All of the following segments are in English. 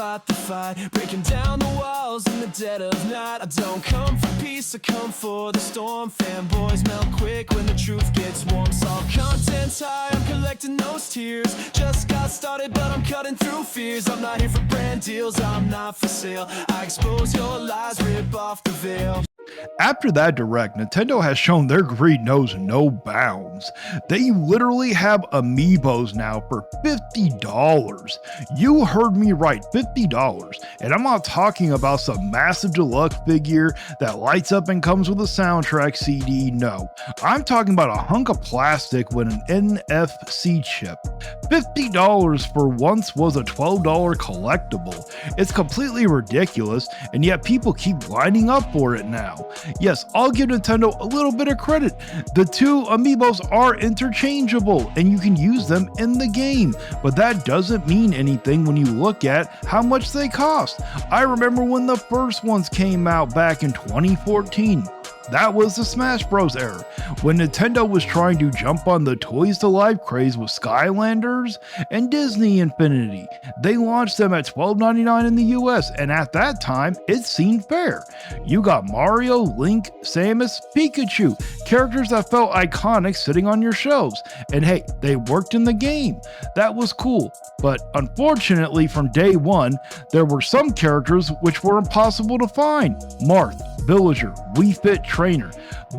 fought the fight, breaking down the walls in the dead of night. I don't come for peace, I come for the storm. Fanboys melt quick when the truth gets warm. Saw content's high, I'm collecting those tears. Just got started, but I'm cutting through fears. I'm not here for brand deals, I'm not for sale. I expose your lies, rip off the veil. After that direct, Nintendo has shown their greed knows no bounds. They literally have amiibos now for $50. You heard me right, $50. And I'm not talking about some massive deluxe figure that lights up and comes with a soundtrack CD, no. I'm talking about a hunk of plastic with an NFC chip. $50 for once was a $12 collectible. It's completely ridiculous, and yet people keep lining up for it now. Yes, I'll give Nintendo a little bit of credit. The two amiibos are interchangeable and you can use them in the game, but that doesn't mean anything when you look at how much they cost. I remember when the first ones came out back in 2014. That was the Smash Bros. Era, when Nintendo was trying to jump on the Toys to Life craze with Skylanders and Disney Infinity. They launched them at $12.99 in the US, and at that time, it seemed fair. You got Mario, Link, Samus, Pikachu, characters that felt iconic sitting on your shelves, and hey, they worked in the game. That was cool, but unfortunately from day one, there were some characters which were impossible to find. Marth, Villager, Wii Fit Trainer.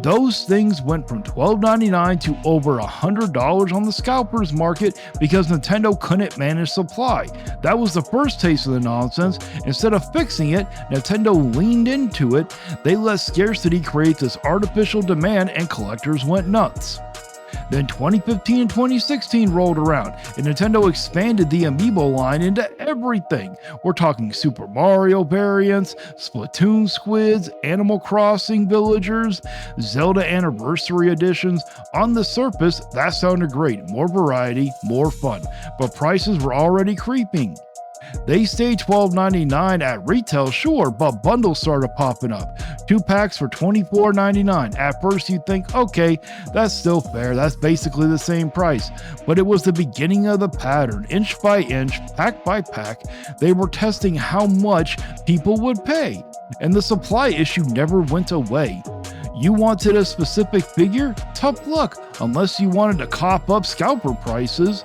Those things went from $12.99 to over $100 on the scalpers market because Nintendo couldn't manage supply. That was the first taste of the nonsense. Instead of fixing it, Nintendo leaned into it. They let scarcity create this artificial demand and collectors went nuts. Then 2015 and 2016 rolled around, and Nintendo expanded the amiibo line into everything. We're talking Super Mario variants, Splatoon squids, Animal Crossing villagers, Zelda Anniversary editions. On the surface, that sounded great. More variety, more fun. But prices were already creeping. They stayed $12.99 at retail, sure, but bundles started popping up. 2 packs for $24.99. At first you'd think, okay, that's still fair, that's basically the same price. But it was the beginning of the pattern. Inch by inch, pack by pack, they were testing how much people would pay. And the supply issue never went away. You wanted a specific figure? Tough luck, unless you wanted to cop up scalper prices.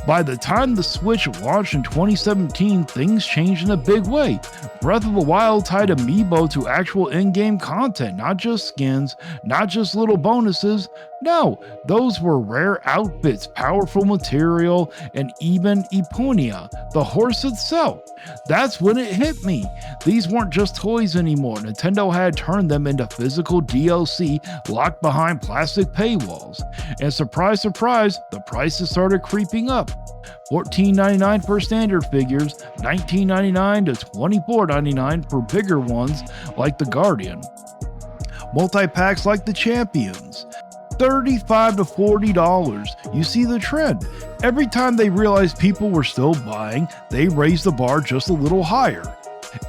By the time the Switch launched in 2017, things changed in a big way. Breath of the Wild tied amiibo to actual in-game content, not just skins, not just little bonuses. No, those were rare outfits, powerful material, and even Eponia, the horse itself. That's when it hit me. These weren't just toys anymore. Nintendo had turned them into physical DLC locked behind plastic paywalls. And surprise, surprise, the prices started creeping up. $14.99 for standard figures, $19.99 to $24.99 for bigger ones like the Guardian. Multi-packs like the Champions. $35 to $40. You see the trend. Every time they realized people were still buying, they raised the bar just a little higher.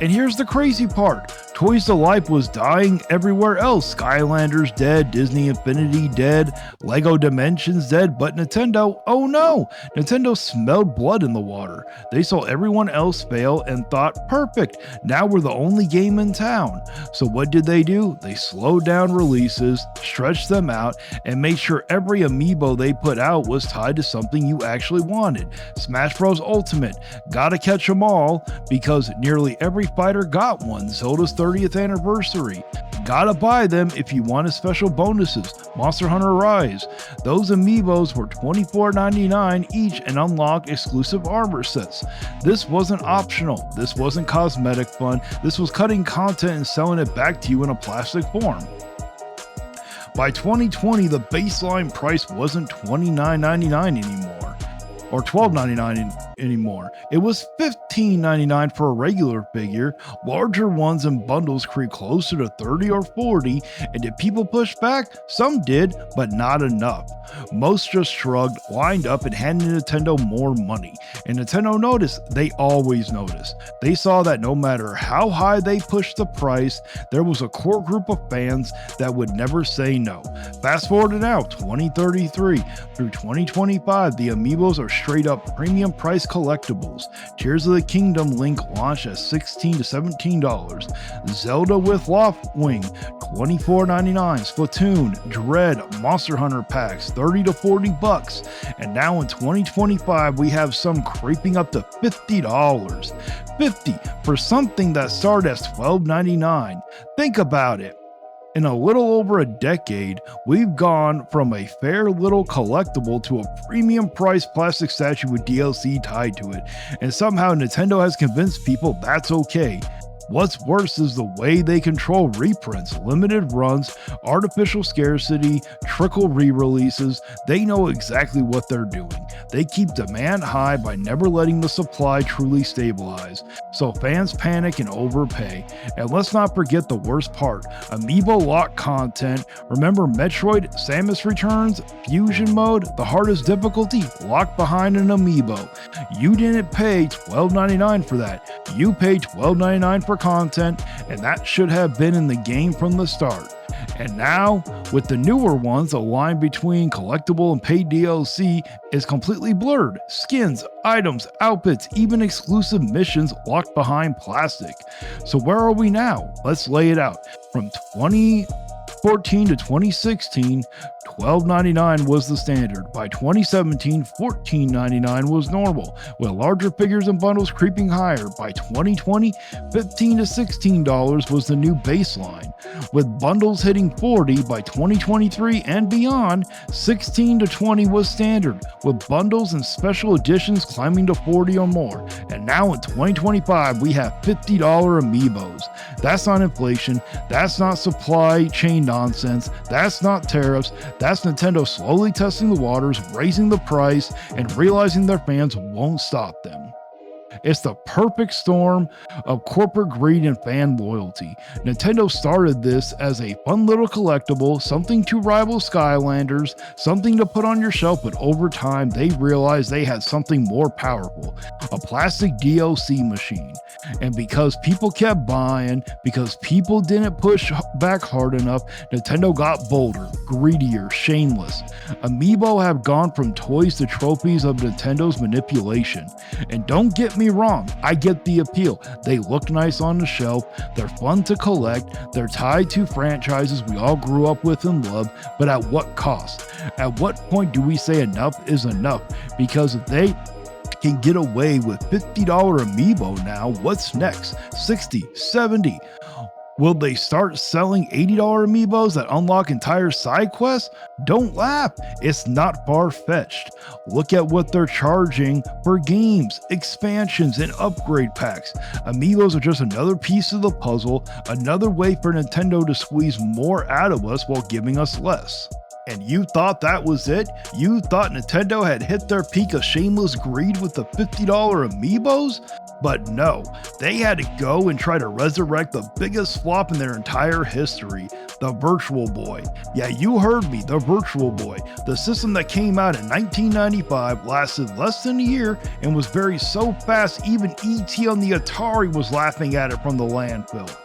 And here's the crazy part. Toys to Life was dying everywhere else. Skylanders dead, Disney Infinity dead, Lego Dimensions dead, but Nintendo, oh no! Nintendo smelled blood in the water. They saw everyone else fail and thought, perfect, now we're the only game in town. So what did they do? They slowed down releases, stretched them out, and made sure every amiibo they put out was tied to something you actually wanted. Smash Bros. Ultimate, gotta catch them all, because nearly every fighter got one. Zelda's 30th anniversary. Gotta buy them if you wanted special bonuses. Monster Hunter Rise. Those amiibos were $24.99 each and unlocked exclusive armor sets. This wasn't optional. This wasn't cosmetic fun. This was cutting content and selling it back to you in a plastic form. By 2020, the baseline price wasn't $29.99 anymore, or $12.99 anymore. It was $15.99 for a regular figure. Larger ones and bundles creep closer to $30 or $40, and did people push back? Some did, but not enough. Most just shrugged, lined up, and handed Nintendo more money. And Nintendo noticed. They always noticed. They saw that no matter how high they pushed the price, there was a core group of fans that would never say no. Fast forward to now, 2033 through 2025, the amiibos are straight up premium price price collectibles. Tears of the Kingdom Link launched at $16 to $17. Zelda with Loftwing, $24.99. Splatoon, Dread, Monster Hunter packs, $30 to $40. And now in 2025, we have some creeping up to $50. $50 for something that started as $12.99. Think about it. In a little over a decade, we've gone from a fair little collectible to a premium priced plastic statue with DLC tied to it, and somehow Nintendo has convinced people that's okay. What's worse is the way they control reprints, limited runs, artificial scarcity, trickle re-releases. They know exactly what they're doing. They keep demand high by never letting the supply truly stabilize, so fans panic and overpay. And let's not forget the worst part, amiibo lock content. Remember Metroid Samus Returns, Fusion Mode, the hardest difficulty, locked behind an amiibo. You didn't pay $12.99 for that. You paid $12.99 for content, and that should have been in the game from the start. And now, with the newer ones, the line between collectible and paid DLC is completely blurred. Skins, items, outfits, even exclusive missions locked behind plastic. So where are we now? Let's lay it out. From 2014 to 2016, $12.99 was the standard. By 2017, $14.99 was normal, with larger figures and bundles creeping higher. By 2020, $15 to $16 was the new baseline, with bundles hitting $40. By 2023 and beyond, $16 to $20 was standard, with bundles and special editions climbing to $40 or more. And now in 2025, we have $50 amiibos. That's not inflation, that's not supply chain nonsense, that's not tariffs, that's Nintendo slowly testing the waters, raising the price, and realizing their fans won't stop them. It's the perfect storm of corporate greed and fan loyalty. Nintendo started this as a fun little collectible, something to rival Skylanders, something to put on your shelf, but over time they realized they had something more powerful, a plastic DLC machine. And because people kept buying, because people didn't push back hard enough, Nintendo got bolder, greedier, shameless. Amiibo have gone from toys to trophies of Nintendo's manipulation. And don't get me wrong, I get the appeal. They look nice on the shelf, they're fun to collect, they're tied to franchises we all grew up with and love, but at what cost? At what point do we say enough is enough? Because if they can get away with $50 amiibo now, what's next? 60, 70? Will they start selling $80 amiibos that unlock entire side quests? Don't laugh, it's not far-fetched. Look at what they're charging for games, expansions, and upgrade packs. Amiibos are just another piece of the puzzle, another way for Nintendo to squeeze more out of us while giving us less. And you thought that was it? You thought Nintendo had hit their peak of shameless greed with the $50 amiibos? But no, they had to go and try to resurrect the biggest flop in their entire history, the Virtual Boy. Yeah, you heard me, the Virtual Boy. The system that came out in 1995 lasted less than a year and was buried so fast even E.T. on the Atari was laughing at it from the landfill.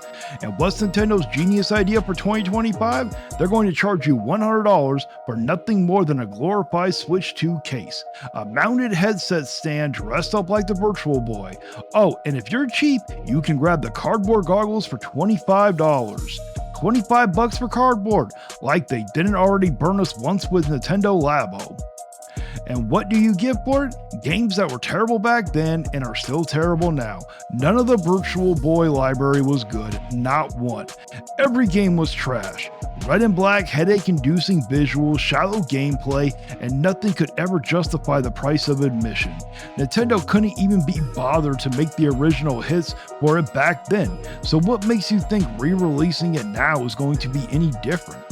And what's Nintendo's genius idea for 2025? They're going to charge you $100 for nothing more than a glorified Switch 2 case, a mounted headset stand dressed up like the Virtual Boy. Oh, and if you're cheap, you can grab the cardboard goggles for $25. $25 for cardboard, like they didn't already burn us once with Nintendo Labo. And what do you get for it? Games that were terrible back then and are still terrible now. None of the Virtual Boy library was good, not one. Every game was trash. Red and black, headache-inducing visuals, shallow gameplay, and nothing could ever justify the price of admission. Nintendo couldn't even be bothered to make the original hits for it back then, so what makes you think re-releasing it now is going to be any different?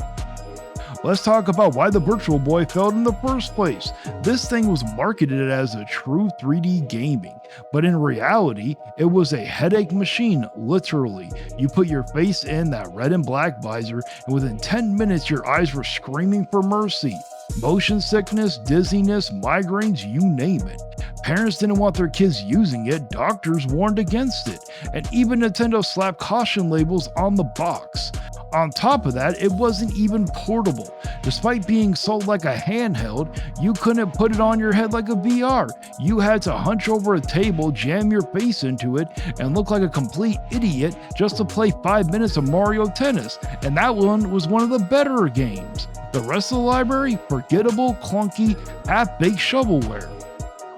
Let's talk about why the Virtual Boy failed in the first place. This thing was marketed as a true 3D gaming, but in reality, it was a headache machine, literally. You put your face in that red and black visor, and within 10 minutes your eyes were screaming for mercy. Motion sickness, dizziness, migraines, you name it. Parents didn't want their kids using it, doctors warned against it, and even Nintendo slapped caution labels on the box. On top of that, it wasn't even portable. Despite being sold like a handheld, you couldn't put it on your head like a VR. You had to hunch over a table, jam your face into it, and look like a complete idiot just to play 5 minutes of Mario Tennis. And that one was one of the better games. The rest of the library, forgettable, clunky, half-baked shovelware.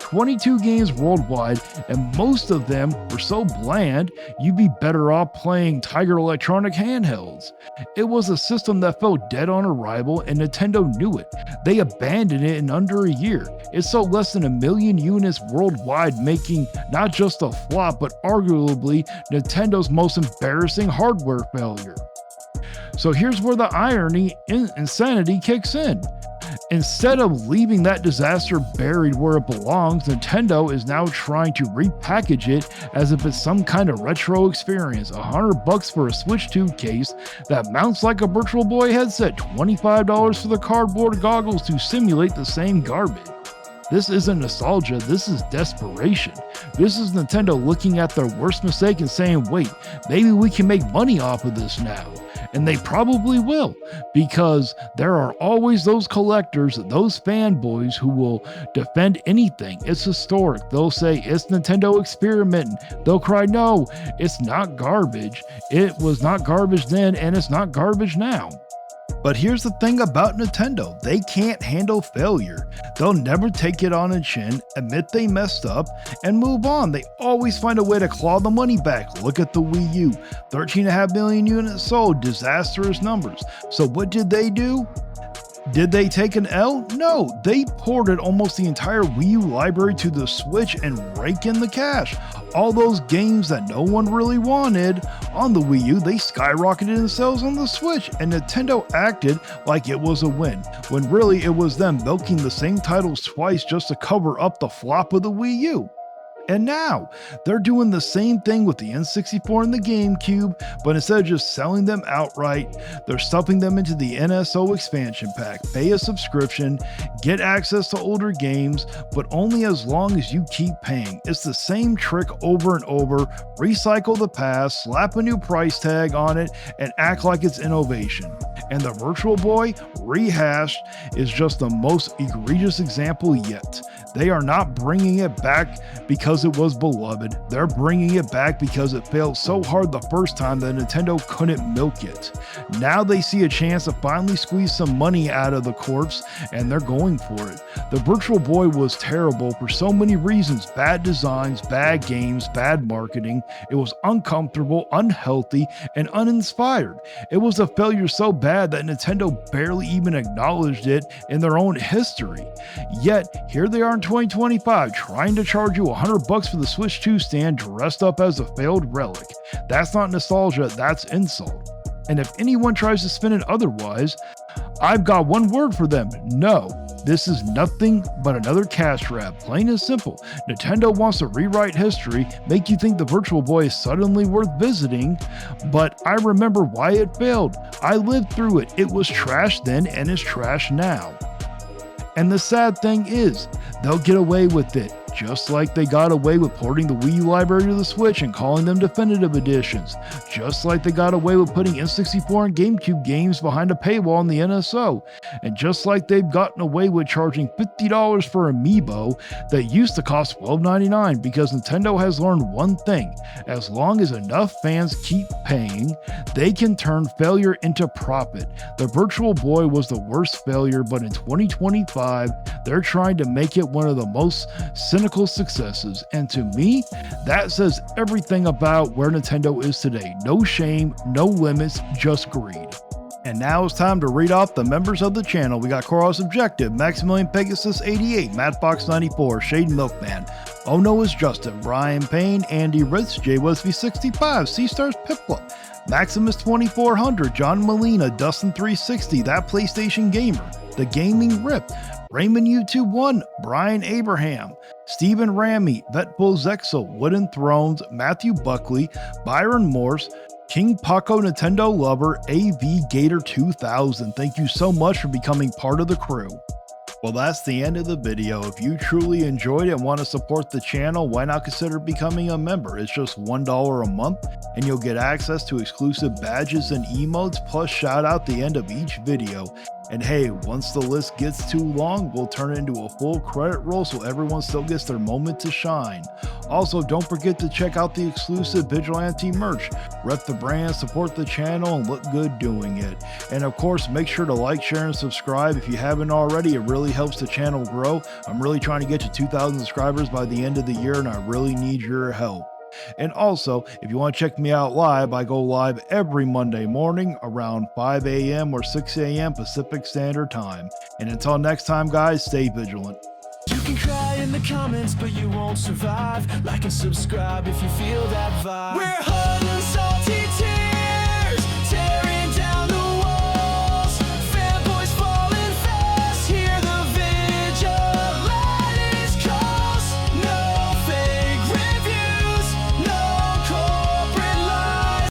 22 games worldwide, and most of them were so bland, you'd be better off playing Tiger Electronic handhelds. It was a system that felt dead on arrival, and Nintendo knew it. They abandoned it in under a year. It sold less than 1 million units worldwide, making not just a flop, but arguably Nintendo's most embarrassing hardware failure. So here's where the irony and insanity kicks in. Instead of leaving that disaster buried where it belongs, Nintendo is now trying to repackage it as if it's some kind of retro experience. $100 for a Switch 2 case that mounts like a Virtual Boy headset, $25 for the cardboard goggles to simulate the same garbage. This isn't nostalgia, this is desperation. This is Nintendo looking at their worst mistake and saying, wait, maybe we can make money off of this now. And they probably will, because there are always those collectors, those fanboys who will defend anything. It's historic. They'll say it's Nintendo experimenting. They'll cry, no, it's not garbage. It was not garbage then, and it's not garbage now. But here's the thing about Nintendo, they can't handle failure. They'll never take it on a chin, admit they messed up, and move on. They always find a way to claw the money back. Look at the Wii U, 13.5 million units sold, disastrous numbers. So what did they do? Did they take an L? No, they ported almost the entire Wii U library to the Switch and rake in the cash. All those games that no one really wanted on the Wii U, they skyrocketed in sales on the Switch, and Nintendo acted like it was a win, when really it was them milking the same titles twice just to cover up the flop of the Wii U. And now, they're doing the same thing with the N64 and the GameCube, but instead of just selling them outright, they're stuffing them into the NSO expansion pack. Pay a subscription, get access to older games, but only as long as you keep paying. It's the same trick over and over. Recycle the past, slap a new price tag on it, and act like it's innovation. And the Virtual Boy, rehashed, is just the most egregious example yet. They are not bringing it back because it was beloved. They're bringing it back because it failed so hard the first time that Nintendo couldn't milk it. Now they see a chance to finally squeeze some money out of the corpse, and they're going for it. The Virtual Boy was terrible for so many reasons: bad designs, bad games, bad marketing. It was uncomfortable, unhealthy, and uninspired. It was a failure so bad that Nintendo barely even acknowledged it in their own history. Yet, here they are in 2025 trying to charge you $100 for the Switch 2 stand dressed up as a failed relic. That's not nostalgia, that's insult. And if anyone tries to spin it otherwise, I've got one word for them: no. This is nothing but another cash grab, plain and simple. Nintendo wants to rewrite history, make you think the Virtual Boy is suddenly worth visiting, but I remember why it failed. I lived through it. It was trash then and is trash now. And the sad thing is, they'll get away with it, just like they got away with porting the Wii U library to the Switch and calling them definitive editions, just like they got away with putting N64 and GameCube games behind a paywall in the NSO, and just like they've gotten away with charging $50 for Amiibo that used to cost $12.99, because Nintendo has learned one thing: as long as enough fans keep paying, they can turn failure into profit. The Virtual Boy was the worst failure, but in 2025, they're trying to make it one of the most cynical successes, and to me, that says everything about where Nintendo is today. No shame, no limits, just greed. And now it's time to read off the members of the channel. We got Coros Objective, Maximilian Pegasus 88, Mattfox 94, Shade Milkman, Oh No Is Justin, Brian Payne, Andy Ritz, JWesby 65, C-Stars Pipla, Maximus 2400, John Molina, Dustin 360, That PlayStation Gamer, The Gaming Rip, Raymond YouTube 1, Brian Abraham, Stephen Ramy, Vetbull Zexel, Wooden Thrones, Matthew Buckley, Byron Morse, King Paco Nintendo Lover, AV Gator 2000. Thank you so much for becoming part of the crew. Well, that's the end of the video. If you truly enjoyed it and want to support the channel, why not consider becoming a member? It's just $1 a month and you'll get access to exclusive badges and emotes, plus shout out the end of each video. And hey, once the list gets too long, we'll turn it into a full credit roll so everyone still gets their moment to shine. Also, don't forget to check out the exclusive Vigilante merch. Rep the brand, support the channel, and look good doing it. And of course, make sure to like, share, and subscribe if you haven't already. It really helps the channel grow. I'm really trying to get to 2,000 subscribers by the end of the year, and I really need your help. And also, if you want to check me out live, I go live every Monday morning around 5 a.m. or 6 a.m. Pacific Standard Time. And until next time, guys, stay vigilant. You can cry in the comments, but you won't survive. Like and subscribe if you feel that vibe. We're